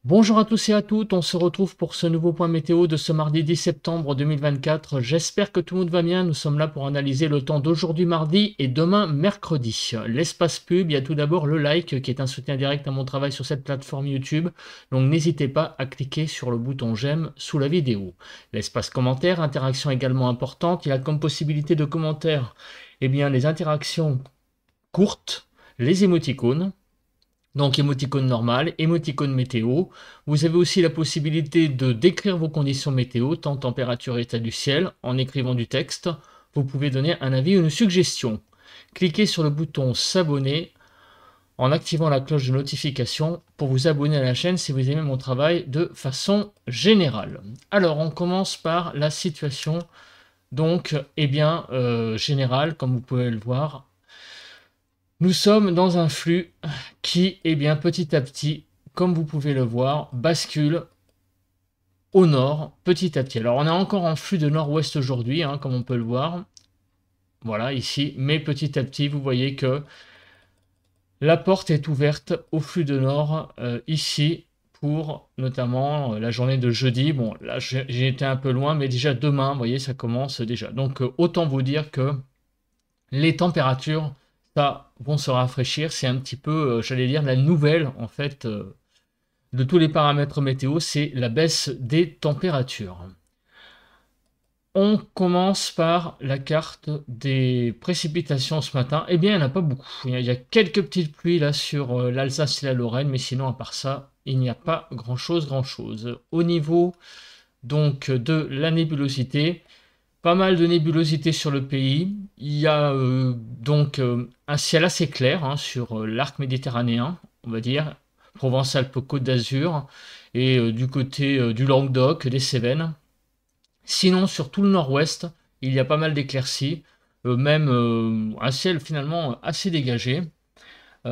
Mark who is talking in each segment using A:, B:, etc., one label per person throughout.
A: Bonjour à tous et à toutes, on se retrouve pour ce nouveau point météo de ce mardi 10 septembre 2024. J'espère que tout le monde va bien, nous sommes là pour analyser le temps d'aujourd'hui mardi et demain mercredi. L'espace pub, il y a tout d'abord le like qui est un soutien direct à mon travail sur cette plateforme YouTube, donc n'hésitez pas à cliquer sur le bouton j'aime sous la vidéo. L'espace commentaire, interaction également importante, il a comme possibilité de commentaires les interactions courtes, les émoticônes, donc émoticône normal, émoticône météo. Vous avez aussi la possibilité de décrire vos conditions météo, temps, température, état du ciel, en écrivant du texte. Vous pouvez donner un avis ou une suggestion. Cliquez sur le bouton s'abonner en activant la cloche de notification pour vous abonner à la chaîne si vous aimez mon travail de façon générale. Alors on commence par la situation générale, comme vous pouvez le voir. Nous sommes dans un flux qui, petit à petit, comme vous pouvez le voir, bascule au nord petit à petit. Alors, on est encore en flux de nord-ouest aujourd'hui, comme on peut le voir. Voilà, ici. Mais petit à petit, vous voyez que la porte est ouverte au flux de nord, ici, pour notamment la journée de jeudi. Bon, là, j'ai été un peu loin, mais déjà demain, vous voyez, ça commence déjà. Donc, autant vous dire que les températures vont se rafraîchir. C'est un petit peu, j'allais dire, la nouvelle en fait de tous les paramètres météo, c'est la baisse des températures. On commence par la carte des précipitations ce matin. Eh bien, il n'y en a pas beaucoup. Il y a quelques petites pluies là sur l'Alsace et la Lorraine, mais sinon, à part ça, il n'y a pas grand-chose. Au niveau donc de la nébulosité, pas mal de nébulosité sur le pays. Il y a un ciel assez clair sur l'arc méditerranéen, on va dire, Provence-Alpes-Côte d'Azur, et du côté du Languedoc, des Cévennes. Sinon, sur tout le nord-ouest, il y a pas mal d'éclaircies, un ciel finalement assez dégagé.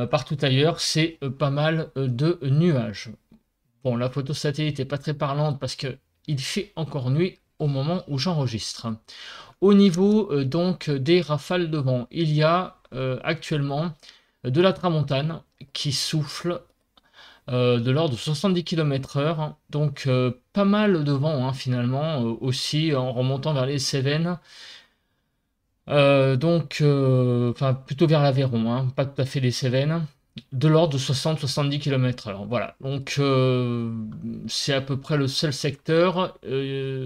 A: Partout ailleurs, c'est pas mal de nuages. Bon, la photo satellite n'est pas très parlante parce qu'il fait encore nuit au moment où j'enregistre. Au niveau des rafales de vent, il y a actuellement de la tramontane qui souffle de l'ordre de 70 km/h, donc pas mal de vent finalement, aussi en remontant vers les Cévennes, enfin plutôt vers l'Aveyron, pas tout à fait les Cévennes, de l'ordre de 60-70 km/h. Voilà, donc c'est à peu près le seul secteur.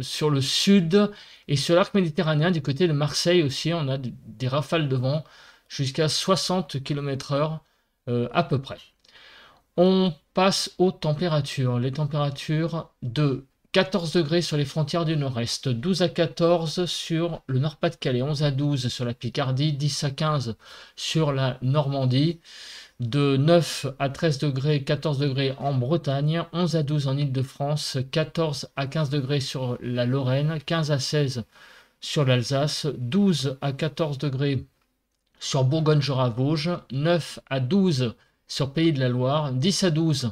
A: Sur le sud et sur l'arc méditerranéen, du côté de Marseille aussi, on a des rafales de vent jusqu'à 60 km/h à peu près. On passe aux températures. Les températures de 14 degrés sur les frontières du nord-est, 12 à 14 sur le Nord-Pas-de-Calais, 11 à 12 sur la Picardie, 10 à 15 sur la Normandie, de 9 à 13 degrés, 14 degrés en Bretagne, 11 à 12 en Île-de-France, 14 à 15 degrés sur la Lorraine, 15 à 16 sur l'Alsace, 12 à 14 degrés sur Bourgogne-Jura-Vosges, 9 à 12 sur Pays de la Loire, 10 à 12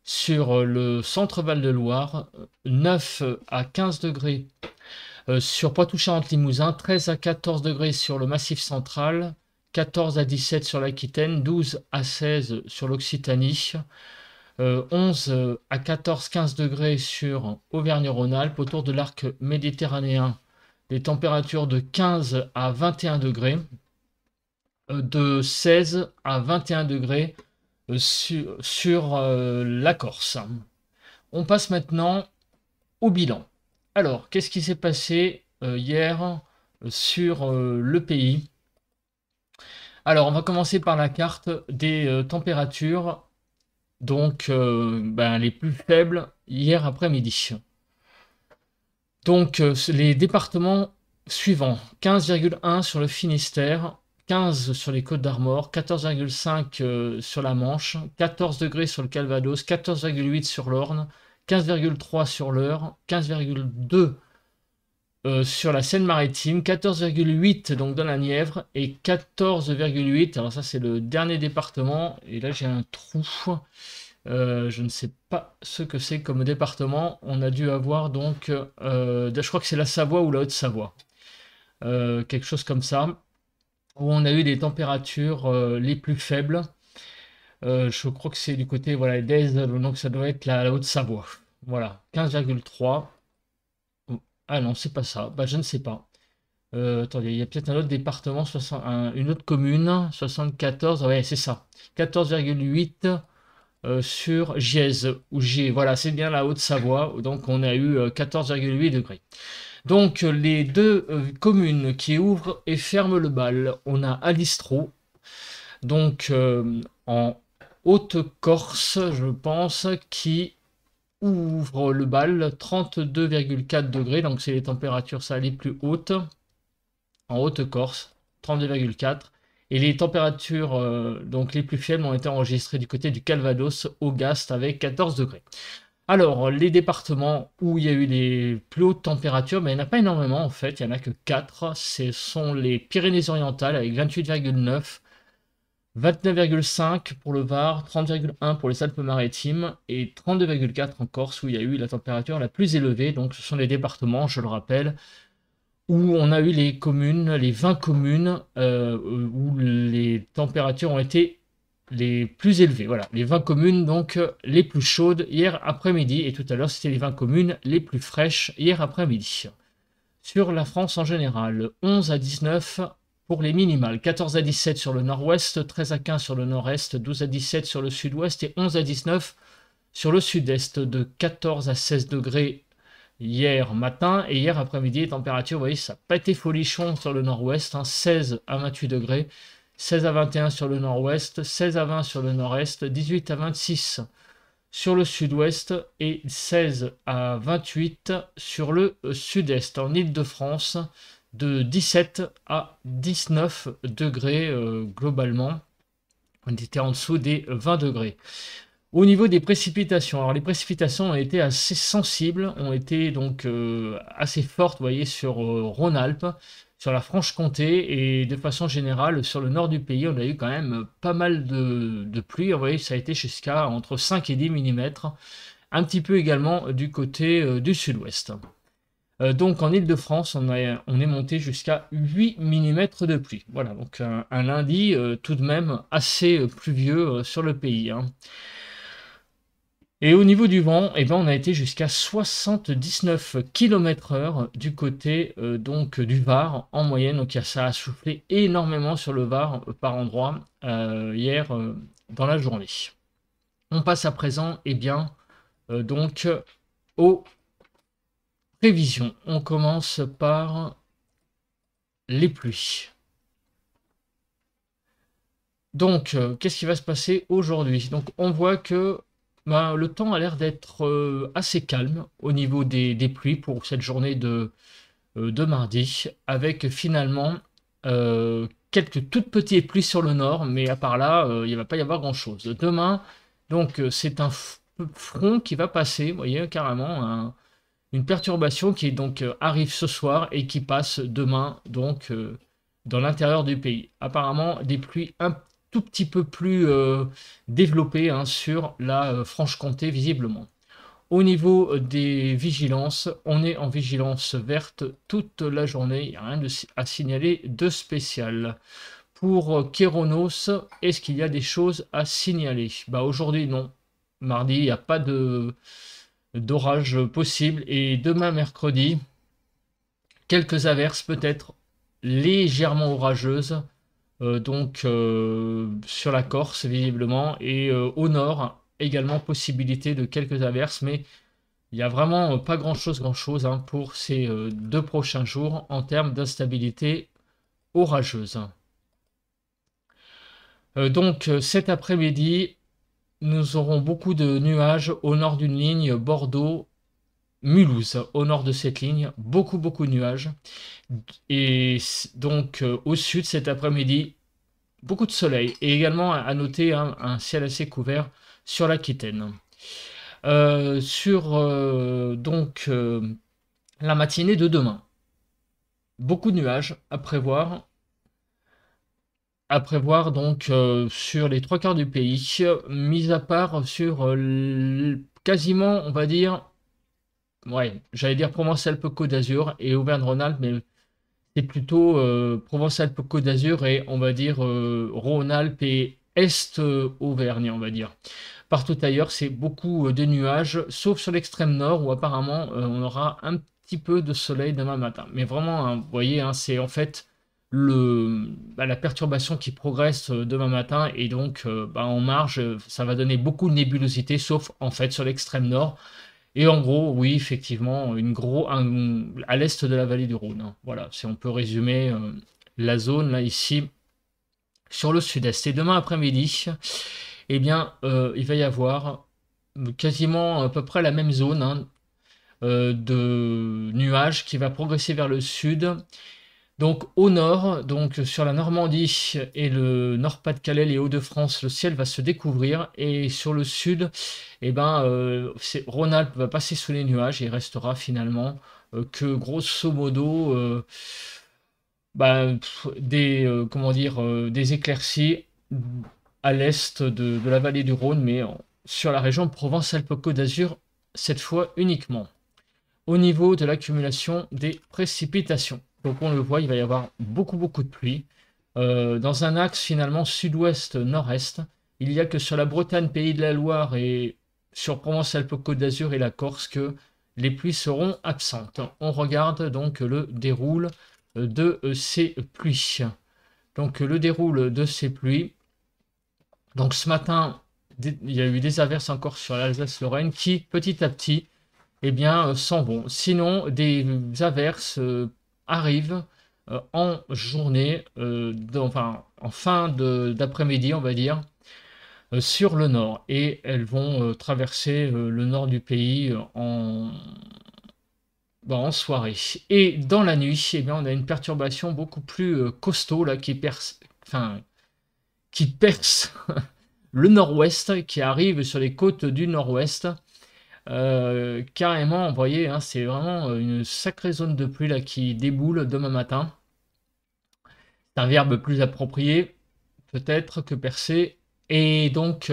A: sur le centre-Val de Loire, 9 à 15 degrés sur Poitou-Charentes-Limousin, 13 à 14 degrés sur le Massif central, 14 à 17 sur l'Aquitaine, 12 à 16 sur l'Occitanie, 11 à 14-15 degrés sur Auvergne-Rhône-Alpes, autour de l'arc méditerranéen, des températures de 15 à 21 degrés, de 16 à 21 degrés sur la Corse. On passe maintenant au bilan. Alors, qu'est-ce qui s'est passé hier sur le pays? Alors, on va commencer par la carte des températures, les plus faibles hier après-midi. Donc, les départements suivants: 15,1 sur le Finistère, 15 sur les Côtes d'Armor, 14,5 sur la Manche, 14 degrés sur le Calvados, 14,8 sur l'Orne, 15,3 sur l'Eure, 15,2 sur la Seine-Maritime, 14,8 donc dans la Nièvre et 14,8. Alors ça c'est le dernier département et là j'ai un trou. Je ne sais pas ce que c'est comme département. On a dû avoir donc, je crois que c'est la Savoie ou la Haute-Savoie, quelque chose comme ça, où on a eu des températures les plus faibles. Je crois que c'est du côté voilà, d'Aise, donc ça doit être la Haute-Savoie. Voilà, 15,3. Ah non, c'est pas ça. Bah, je ne sais pas. Attendez, il y a peut-être un autre département, une autre commune, 74. Ouais, c'est ça. 14,8 sur Gièze ou Gier. Voilà, c'est bien la Haute-Savoie. Donc on a eu 14,8 degrés. Donc les deux communes qui ouvrent et ferment le bal, on a Alistro, donc en Haute-Corse, je pense, qui ouvre le bal 32,4 degrés, donc c'est les températures ça les plus hautes en Haute-Corse, 32,4. Et les températures donc les plus faibles ont été enregistrées du côté du Calvados, au Gast, avec 14 degrés. Alors, les départements où il y a eu les plus hautes températures, mais il n'y en a pas énormément en fait, il n'y en a que 4. Ce sont les Pyrénées-Orientales avec 28,9, 29,5 pour le Var, 30,1 pour les Alpes-Maritimes et 32,4 en Corse où il y a eu la température la plus élevée. Donc ce sont les départements, je le rappelle, où on a eu les communes, les 20 communes où les températures ont été les plus élevées. Voilà, les 20 communes donc les plus chaudes hier après-midi et tout à l'heure c'était les 20 communes les plus fraîches hier après-midi. Sur la France en général, 11 à 19 pour les minimales, 14 à 17 sur le nord-ouest, 13 à 15 sur le nord-est, 12 à 17 sur le sud-ouest et 11 à 19 sur le sud-est, de 14 à 16 degrés hier matin et hier après-midi. Les températures, vous voyez, ça n'a pas été folichon sur le nord-ouest, 16 à 28 degrés, 16 à 21 sur le nord-ouest, 16 à 20 sur le nord-est, 18 à 26 sur le sud-ouest et 16 à 28 sur le sud-est. En Île-de-France, de 17 à 19 degrés globalement. On était en dessous des 20 degrés. Au niveau des précipitations, alors les précipitations ont été assez sensibles, ont été donc assez fortes, vous voyez, sur Rhône-Alpes, sur la Franche-Comté et de façon générale sur le nord du pays, on a eu quand même pas mal de pluie. Vous voyez, ça a été jusqu'à entre 5 et 10 mm, un petit peu également du côté du sud-ouest. Donc en Île-de-France, on est monté jusqu'à 8 mm de pluie. Voilà, donc un lundi tout de même assez pluvieux sur le pays. Hein. Et au niveau du vent, eh ben, on a été jusqu'à 79 km/h du côté donc du Var en moyenne. Donc ça a soufflé énormément sur le Var par endroit hier dans la journée. On passe à présent eh bien, donc aux prévisions. On commence par les pluies. Donc, qu'est-ce qui va se passer aujourd'hui? Donc, on voit que le temps a l'air d'être assez calme au niveau des pluies pour cette journée de mardi, avec finalement quelques toutes petites pluies sur le nord, mais à part là, il ne va pas y avoir grand-chose. Demain, donc, c'est un front qui va passer, vous voyez, carrément, une perturbation qui donc arrive ce soir et qui passe demain, donc, dans l'intérieur du pays. Apparemment, des pluies un tout petit peu plus développées hein, sur la Franche-Comté, visiblement. Au niveau des vigilances, on est en vigilance verte toute la journée. Il n'y a rien à signaler de spécial. Pour Kéronos, est-ce qu'il y a des choses à signaler? Aujourd'hui, non. Mardi, il n'y a pas d'orage possible. Et demain, mercredi, quelques averses peut-être légèrement orageuses. Donc sur la Corse, visiblement. Et au nord, également possibilité de quelques averses. Mais il n'y a vraiment pas grand-chose hein, pour ces 2 prochains jours en termes d'instabilité orageuse. Donc cet après-midi, nous aurons beaucoup de nuages au nord d'une ligne Bordeaux-Mulhouse. Au nord de cette ligne, beaucoup de nuages. Et donc au sud cet après-midi, beaucoup de soleil. Et également à noter hein, un ciel assez couvert sur l'Aquitaine. Donc la matinée de demain, beaucoup de nuages à prévoir. Donc sur les 3 quarts du pays, mis à part sur quasiment, on va dire, ouais, j'allais dire Provence-Alpes-Côte d'Azur et Auvergne-Rhône-Alpes, mais c'est plutôt Provence-Alpes-Côte d'Azur et on va dire Rhône-Alpes et est Auvergne, on va dire. Partout ailleurs, c'est beaucoup de nuages, sauf sur l'extrême nord où apparemment on aura un petit peu de soleil demain matin. Mais vraiment, hein, vous voyez, hein, c'est en fait la perturbation qui progresse demain matin et donc en marge, ça va donner beaucoup de nébulosité, sauf en fait sur l'extrême nord. Et en gros, oui, effectivement, à l'est de la vallée du Rhône, hein. Voilà, si on peut résumer la zone là ici sur le sud-est. Et demain après-midi, eh bien, il va y avoir quasiment à peu près la même zone, hein, de nuages qui va progresser vers le sud. Donc au nord, donc sur la Normandie et le Nord-Pas-de-Calais, les Hauts-de-France, le ciel va se découvrir et sur le sud, eh ben, Rhône-Alpes va passer sous les nuages et il restera finalement que grosso modo comment dire, des éclaircies à l'est de la vallée du Rhône, mais sur la région Provence-Alpes-Côte d'Azur cette fois uniquement. Au niveau de l'accumulation des précipitations, donc on le voit, il va y avoir beaucoup de pluie. Dans un axe finalement sud-ouest-nord-est, il n'y a que sur la Bretagne, Pays de la Loire et sur Provence-Alpes-Côte d'Azur et la Corse que les pluies seront absentes. On regarde donc le déroule de ces pluies. Donc le déroule de ces pluies. Donc ce matin, il y a eu des averses encore sur l'Alsace-Lorraine qui petit à petit eh bien, s'en vont. Sinon, des averses arrivent en journée, enfin en fin d'après-midi, on va dire, sur le nord. Et elles vont traverser le nord du pays en soirée. Et dans la nuit, eh bien, on a une perturbation beaucoup plus costaud là, qui perce le nord-ouest, qui arrive sur les côtes du nord-ouest. Carrément, vous voyez, hein, c'est vraiment une sacrée zone de pluie là, qui déboule demain matin. C'est un verbe plus approprié, peut-être, que percer. Et donc,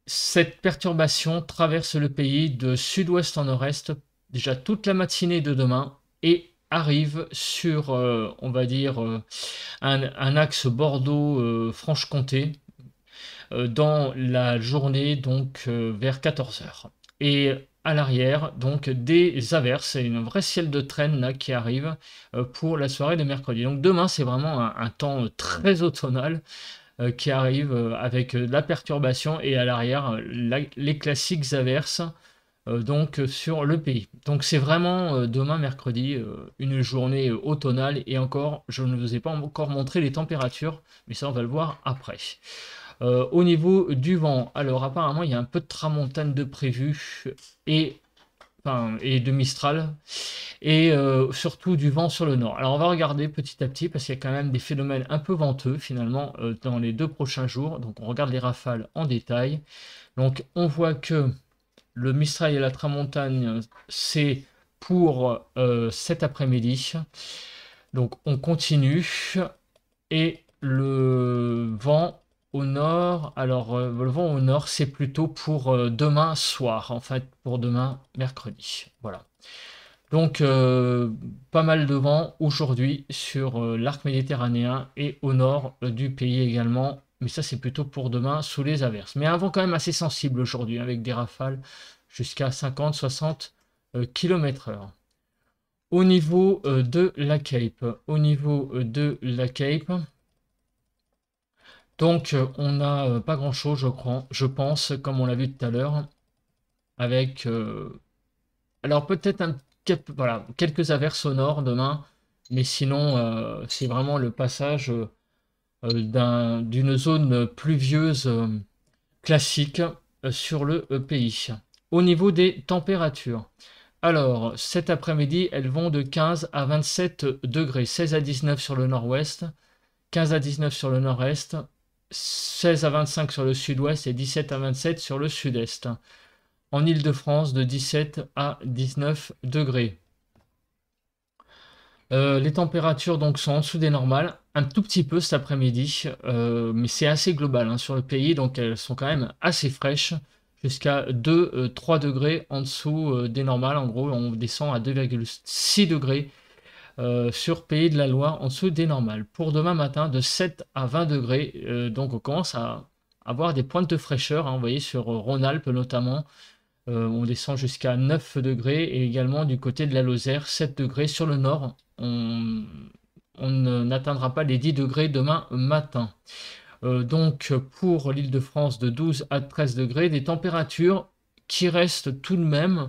A: cette perturbation traverse le pays de sud-ouest en nord-est, déjà toute la matinée de demain, et arrive sur, on va dire, un axe Bordeaux-Franche-Comté, dans la journée, donc vers 14 h. Et à l'arrière, donc des averses et un vrai ciel de traîne là, qui arrive pour la soirée de mercredi. Donc demain, c'est vraiment un temps très automnal qui arrive avec la perturbation et à l'arrière, les classiques averses donc sur le pays. Donc c'est vraiment demain mercredi une journée automnale et encore, je ne vous ai pas encore montré les températures, mais ça on va le voir après. Au niveau du vent, alors apparemment il y a un peu de tramontane de prévu et de Mistral et surtout du vent sur le nord. Alors on va regarder petit à petit parce qu'il y a quand même des phénomènes un peu venteux finalement dans les 2 prochains jours. Donc on regarde les rafales en détail. Donc on voit que le Mistral et la tramontane c'est pour cet après-midi. Donc on continue et le vent au nord, alors le vent au nord, c'est plutôt pour demain soir, en fait, pour demain mercredi. Voilà. Donc, pas mal de vent aujourd'hui sur l'arc méditerranéen et au nord du pays également. Mais ça, c'est plutôt pour demain sous les averses. Mais un vent quand même assez sensible aujourd'hui, avec des rafales jusqu'à 50-60 km/h. Au niveau de la Cape, donc on n'a pas grand-chose, je pense, comme on l'a vu tout à l'heure, avec alors peut-être voilà, quelques averses au nord demain, mais sinon c'est vraiment le passage d'une zone pluvieuse classique sur le pays. Au niveau des températures, alors cet après-midi, elles vont de 15 à 27 degrés, 16 à 19 sur le nord-ouest, 15 à 19 sur le nord-est, 16 à 25 sur le sud-ouest et 17 à 27 sur le sud-est. En Île-de-France, de 17 à 19 degrés. Les températures donc sont en dessous des normales, un tout petit peu cet après-midi, mais c'est assez global hein, sur le pays, donc elles sont quand même assez fraîches, jusqu'à 2-3 degrés en dessous des normales. En gros, on descend à 2,6 degrés sur Pays de la Loire en dessous des normales. Pour demain matin, de 7 à 20 degrés. Donc on commence à avoir des pointes de fraîcheur, hein, vous voyez sur Rhône-Alpes notamment. On descend jusqu'à 9 degrés et également du côté de la Lozère, 7 degrés. Sur le nord, on n'atteindra pas les 10 degrés demain matin. Donc pour l'Île-de-France, de 12 à 13 degrés, des températures qui restent tout de même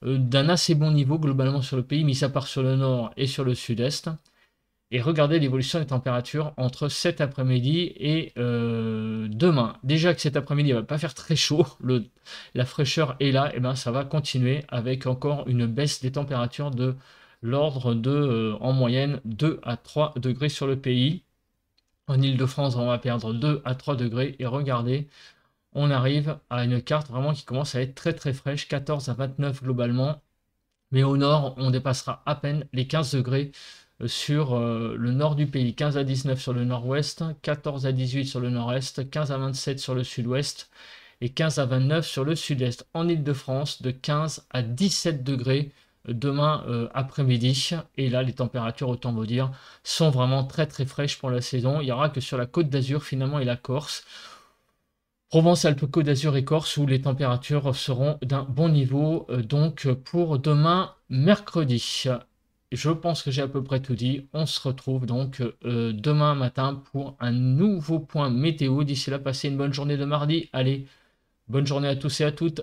A: d'un assez bon niveau globalement sur le pays, mis à part sur le nord et sur le sud-est. Et regardez l'évolution des températures entre cet après-midi et demain. Déjà que cet après-midi, il ne va pas faire très chaud, la fraîcheur est là, et bien ça va continuer avec encore une baisse des températures de l'ordre de, en moyenne, 2 à 3 degrés sur le pays. En Île-de-France, on va perdre 2 à 3 degrés. Et regardez, on arrive à une carte vraiment qui commence à être très très fraîche, 14 à 29 globalement. Mais au nord, on dépassera à peine les 15 degrés sur le nord du pays, 15 à 19 sur le nord-ouest, 14 à 18 sur le nord-est, 15 à 27 sur le sud-ouest et 15 à 29 sur le sud-est. En Île-de-France, de 15 à 17 degrés demain après-midi. Et là, les températures, autant vous dire, sont vraiment très très fraîches pour la saison. Il n'y aura que sur la Côte d'Azur finalement et la Corse. Provence-Alpes-Côte d'Azur et Corse où les températures seront d'un bon niveau donc pour demain mercredi. Je pense que j'ai à peu près tout dit. On se retrouve donc demain matin pour un nouveau point météo. D'ici là, passez une bonne journée de mardi. Allez, bonne journée à tous et à toutes.